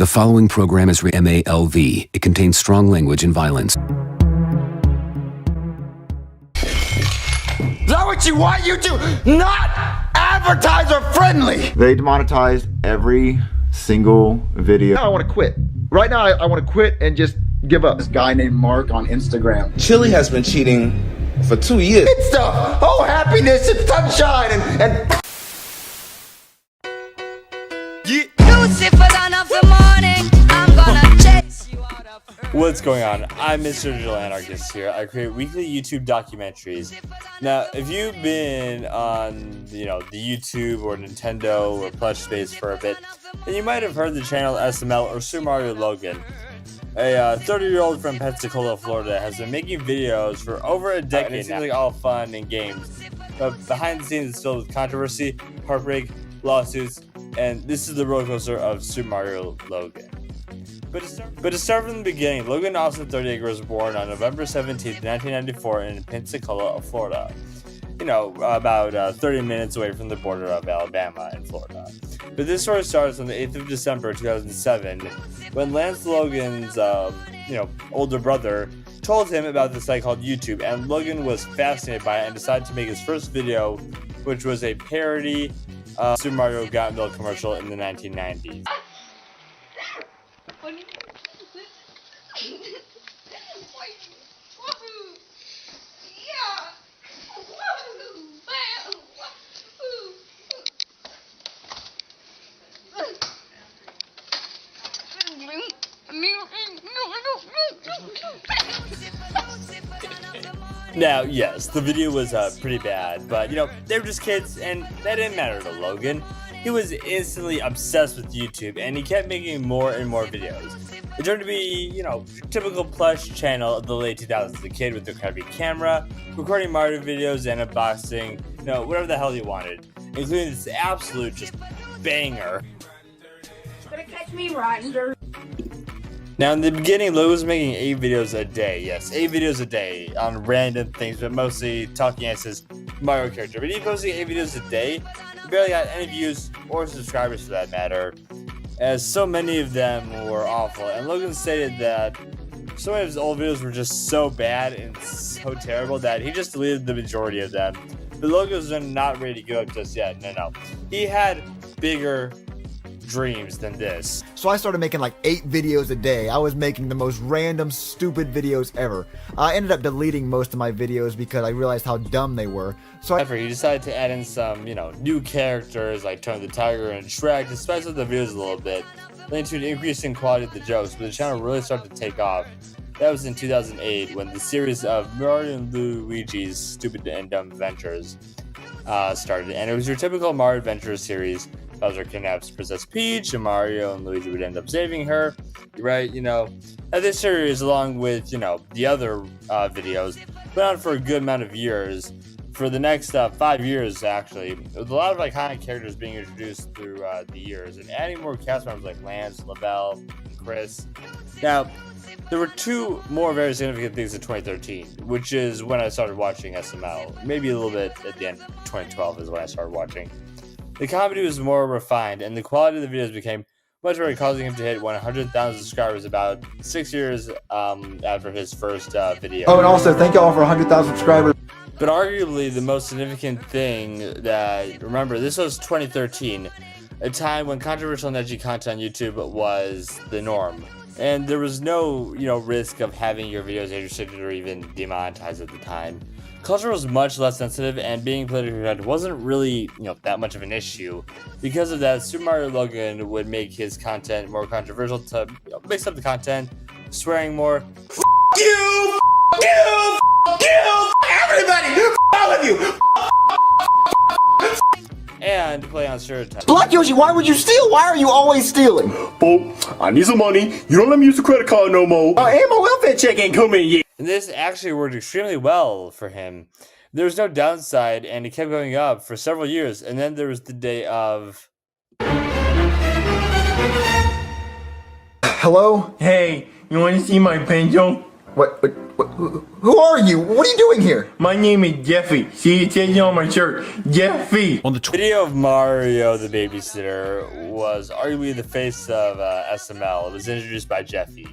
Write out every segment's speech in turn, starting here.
The following program is MALV. It contains strong language and violence. Is that what you want, YouTube? Not advertiser friendly! They demonetized every single video. Now I want to quit. Right now I want to quit and just give up. This guy named Mark on Instagram. Chili has been cheating for 2 years. It's the whole happiness and sunshine and What's going on? I'm Mr. Digital Anarchist here. I create weekly YouTube documentaries. Now, if you've been on, the YouTube or Nintendo or Plush space for a bit, then you might have heard the channel SML or SuperMarioLogan. A 30-year-old from Pensacola, Florida, has been making videos for over a decade. And it seems like all fun and games, but behind the scenes it's filled with controversy, heartbreak, lawsuits, and this is the roller coaster of SuperMarioLogan. But to start from the beginning, Logan Austin Thirtyacre was born on November 17, 1994 in Pensacola, Florida. About 30 minutes away from the border of Alabama and Florida. But this story starts on the 8th of December 2007 when Lance Logan's, older brother told him about this site called YouTube, and Logan was fascinated by it and decided to make his first video, which was a parody of Super Mario Got Milk commercial in the 1990s. Now, yes, the video was pretty bad, but they were just kids, and that didn't matter to Logan. He was instantly obsessed with YouTube, and he kept making more and more videos. It turned to be, typical Plush channel of the late 2000s. A kid with a crappy camera, recording Mario videos and unboxing, whatever the hell he wanted, including this absolute just banger. Gonna catch me riding dirt. Now, in the beginning, Logan was making 8 videos a day. Yes, 8 videos a day on random things, but mostly talking as his Mario character. But he posting 8 videos a day. He barely got any views or subscribers for that matter, as so many of them were awful. And Logan stated that so many of his old videos were just so bad and so terrible that he just deleted the majority of them. But Logan was not ready to give up just yet. No. He had bigger dreams than this. So I started making like 8 videos a day. I was making the most random, stupid videos ever. I ended up deleting most of my videos because I realized how dumb they were. So he decided to add in some, new characters like Tony the Tiger and Shrek to spice up the videos a little bit, leading to an increase in quality of the jokes, but the channel really started to take off. That was in 2008 when the series of Mario and Luigi's Stupid and Dumb Adventures started, and it was your typical Mario Adventures series. Bowser kidnaps Princess Peach, and Mario and Luigi would end up saving her, right? And this series, along with, the other videos, went on for a good amount of years. For the next 5 years, actually, with a lot of iconic characters being introduced through the years, and adding more cast members like Lance, Lavelle, and Chris. Now, there were 2 more very significant things in 2013, which is when I started watching SML. Maybe a little bit at the end of 2012 is when I started watching. The comedy was more refined, and the quality of the videos became much better, causing him to hit 100,000 subscribers about 6 years after his first video. Oh, and also, thank y'all for 100,000 subscribers. But arguably, the most significant thing that, remember, this was 2013, a time when controversial and edgy content on YouTube was the norm. And there was no, risk of having your videos age restricted or even demonetized at the time. Culture was much less sensitive, and being politically correct wasn't really, that much of an issue. Because of that, Super Mario Logan would make his content more controversial to mix up the content, swearing more. F you! F you! F everybody! F all of you! And play on stereotypes. Black Yoshi, why would you steal? Why are you always stealing? Bo, I need some money. You don't let me use the credit card no more. And my welfare check ain't coming yet. And this actually worked extremely well for him. There was no downside, and it kept going up for several years. And then there was the day of... Hello? Hey, you want to see my pencil? Who are you? What are you doing here? My name is Jeffy. See, it says on my shirt, Jeffy. The video of Mario the babysitter was arguably the face of SML. It was introduced by Jeffy.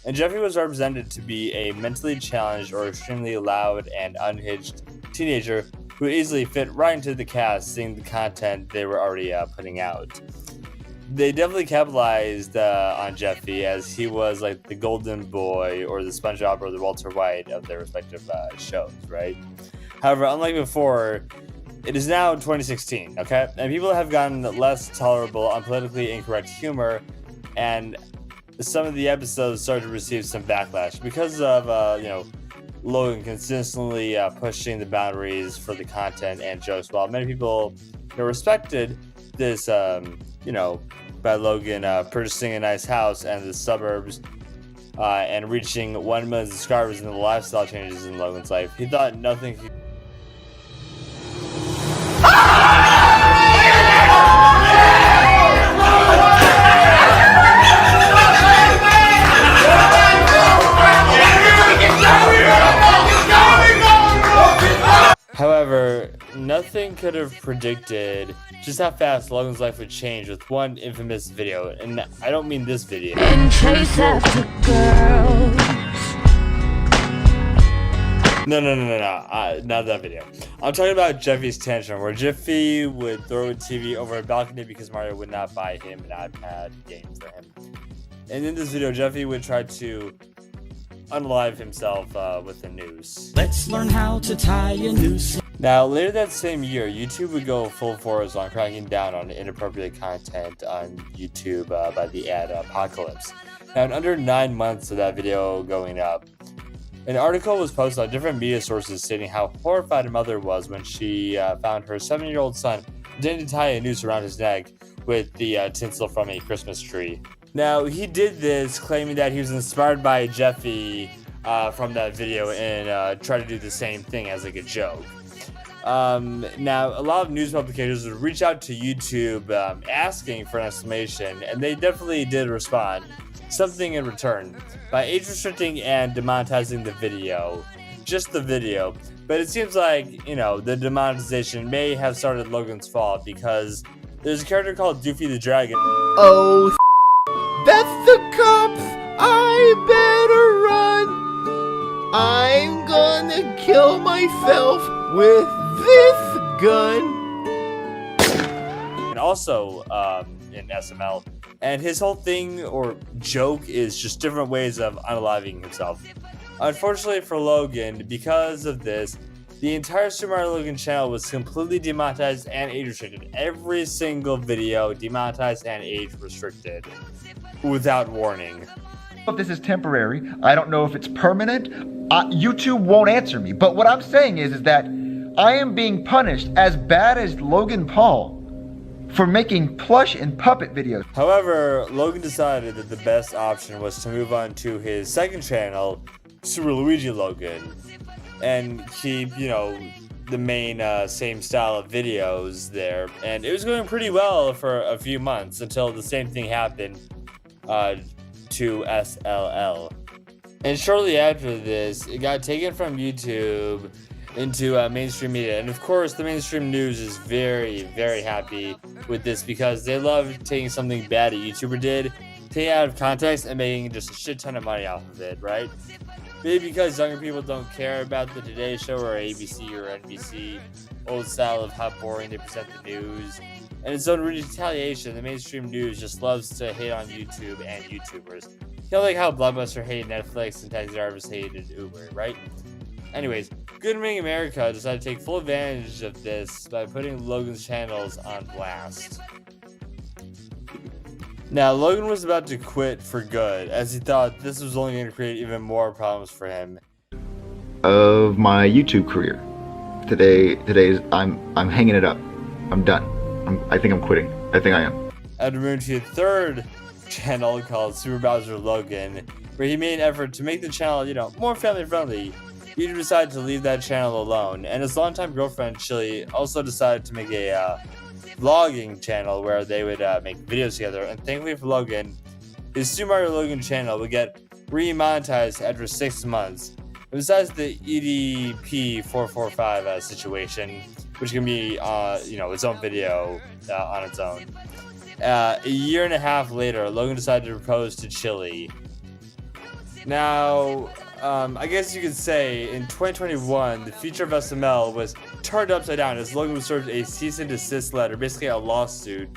And Jeffy was represented to be a mentally challenged or extremely loud and unhinged teenager who easily fit right into the cast, seeing the content they were already putting out. They definitely capitalized on Jeffy, as he was like the golden boy or the SpongeBob or the Walter White of their respective shows, right? However, unlike before, it is now 2016, okay? And people have gotten less tolerable on politically incorrect humor, and some of the episodes started to receive some backlash because of, Logan consistently pushing the boundaries for the content and jokes. While many people respected this, by Logan purchasing a nice house and the suburbs and reaching 1 million subscribers and the lifestyle changes in Logan's life, he thought nothing could. However, nothing could have predicted just how fast Logan's life would change with one infamous video, and I don't mean this video. And chase after girls. No, not that video. I'm talking about Jeffy's tantrum, where Jeffy would throw a TV over a balcony because Mario would not buy him an iPad game for him. And in this video, Jeffy would try to unalive himself with the news. Let's learn how to tie a noose. Now, later that same year, YouTube would go full force on cracking down on inappropriate content on YouTube by the ad apocalypse. Now, in under 9 months of that video going up, an article was posted on different media sources stating how horrified a mother was when she found her 7-year-old son pretending to tie a noose around his neck with the tinsel from a Christmas tree. Now, he did this claiming that he was inspired by Jeffy from that video and tried to do the same thing as like a joke. Now, a lot of news publications would reach out to YouTube asking for an explanation, and they definitely did respond, something in return, by age restricting and demonetizing the video. Just the video. But it seems like, the demonetization may have started Logan's fault, because there's a character called Doofy the Dragon. Oh, that's the cops! I better run! I'm gonna kill myself with this gun! And also in SML. And his whole thing or joke is just different ways of unaliving himself. Unfortunately for Logan, because of this, the entire SuperMarioLogan channel was completely demonetized and age restricted. Every single video demonetized and age restricted without warning. If this is temporary, I don't know if it's permanent. YouTube won't answer me. But what I'm saying is that I am being punished as bad as Logan Paul for making plush and puppet videos. However, Logan decided that the best option was to move on to his second channel, SuperLuigiLogan, and keep, the main same style of videos there. And it was going pretty well for a few months until the same thing happened to SLL. And shortly after this, it got taken from YouTube into mainstream media. And of course, the mainstream news is very, very happy with this because they love taking something bad a YouTuber did, taking it out of context, and making just a shit ton of money off of it, right? Maybe because younger people don't care about the Today Show or ABC or NBC, old style of how boring they present the news. And its own retaliation, the mainstream news just loves to hate on YouTube and YouTubers. Like how Blockbuster hated Netflix and Taxi Drivers hated Uber, right? Anyways, Good Morning America decided to take full advantage of this by putting Logan's channels on blast. Now, Logan was about to quit for good, as he thought this was only going to create even more problems for him. Of my YouTube career. Today's I'm hanging it up. I'm done. I think I'm quitting. I think I am. I'd moved to a third channel called SuperMarioLogan, where he made an effort to make the channel, more family friendly. He decided to leave that channel alone, and his longtime girlfriend Chili also decided to make a vlogging channel where they would make videos together. And thankfully for Logan, his SuperMarioLogan channel would get remonetized after 6 months. Besides the EDP445 situation, which can be its own video on its own. A year and a half later, Logan decided to propose to Chili. Now, I guess you could say in 2021, the future of SML was turned upside down as Logan was served a cease and desist letter, basically a lawsuit,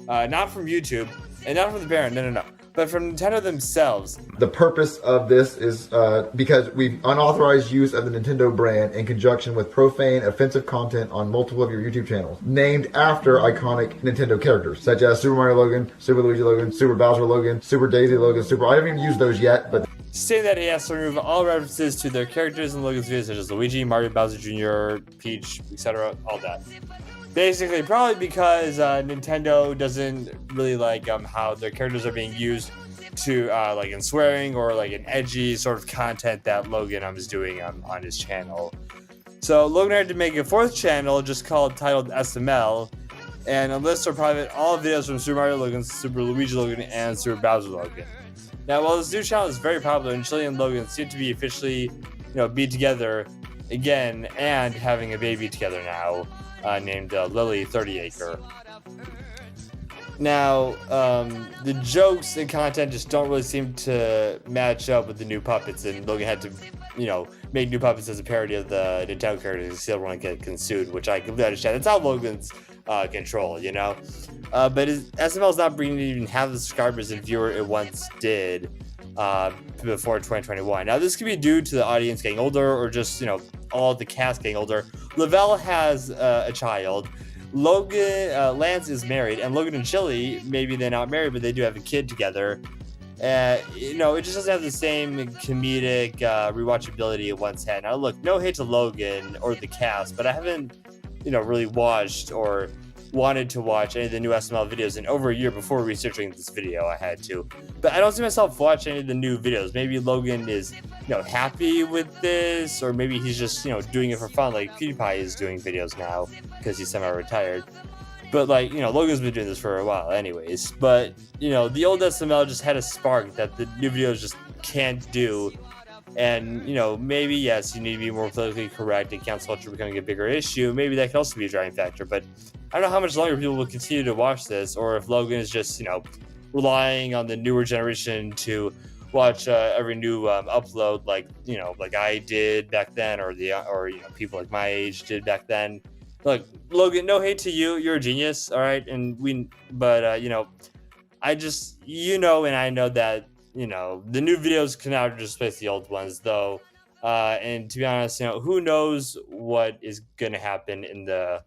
not from YouTube and not from the parent, no, but from Nintendo themselves. The purpose of this is because we've unauthorized use of the Nintendo brand in conjunction with profane, offensive content on multiple of your YouTube channels, named after iconic Nintendo characters, such as Super Mario Logan, Super Luigi Logan, Super Bowser Logan, Super Daisy Logan, I haven't even used those yet, but... Saying that he has to remove all references to their characters in Logan's videos, such as Luigi, Mario, Bowser Jr., Peach, etc., all that. Basically, probably because Nintendo doesn't really like how their characters are being used to like in swearing or like in edgy sort of content that Logan is doing on his channel. So Logan had to make a 4th channel just titled SML, and list or private all videos from Super Mario Logan, Super Luigi Logan, and Super Bowser Logan. Now, while this new channel is very popular, and Chili and Logan seem to be officially, be together again and having a baby together now, named Lily Thirtyacre. Now, the jokes and content just don't really seem to match up with the new puppets, and Logan had to, make new puppets as a parody of the Nintendo characters. He didn't want to get sued, which I completely understand. That's how Logan's control, but SML is not bringing even half the subscribers and viewer it once did before 2021. Now, this could be due to the audience getting older, or just all the cast getting older. Lavelle has a child. Logan, Lance is married, and Logan and Chili, maybe they're not married, but they do have a kid together. It just doesn't have the same comedic rewatchability it once had. Now, look, no hate to Logan or the cast, but I haven't, really watched or wanted to watch any of the new SML videos in over a year before researching this video. I had to, but I don't see myself watching any of the new videos. Maybe Logan is, happy with this, or maybe he's just, doing it for fun, like PewDiePie is doing videos now because he's semi-retired. But Logan's been doing this for a while anyways. But, the old SML just had a spark that the new videos just can't do. And, maybe, yes, you need to be more politically correct and cancel culture becoming a bigger issue. Maybe that could also be a driving factor. But I don't know how much longer people will continue to watch this, or if Logan is just, relying on the newer generation to watch every new upload, like I did back then, or people like my age did back then. Look, Logan, no hate to you. You're a genius, all right? I just, and I know that, the new videos can now just replace the old ones, though. And to be honest, who knows what is going to happen in the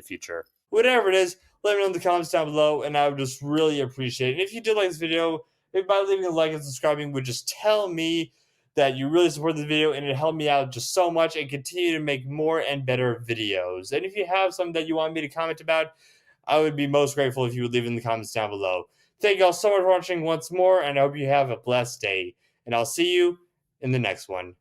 future. Whatever it is, let me know in the comments down below, and I would just really appreciate it. And if you did like this video, maybe by leaving a like and subscribing would just tell me that you really support the video, and it helped me out just so much and continue to make more and better videos. And if you have something that you want me to comment about, I would be most grateful if you would leave it in the comments down below. Thank you all so much for watching once more, and I hope you have a blessed day. And I'll see you in the next one.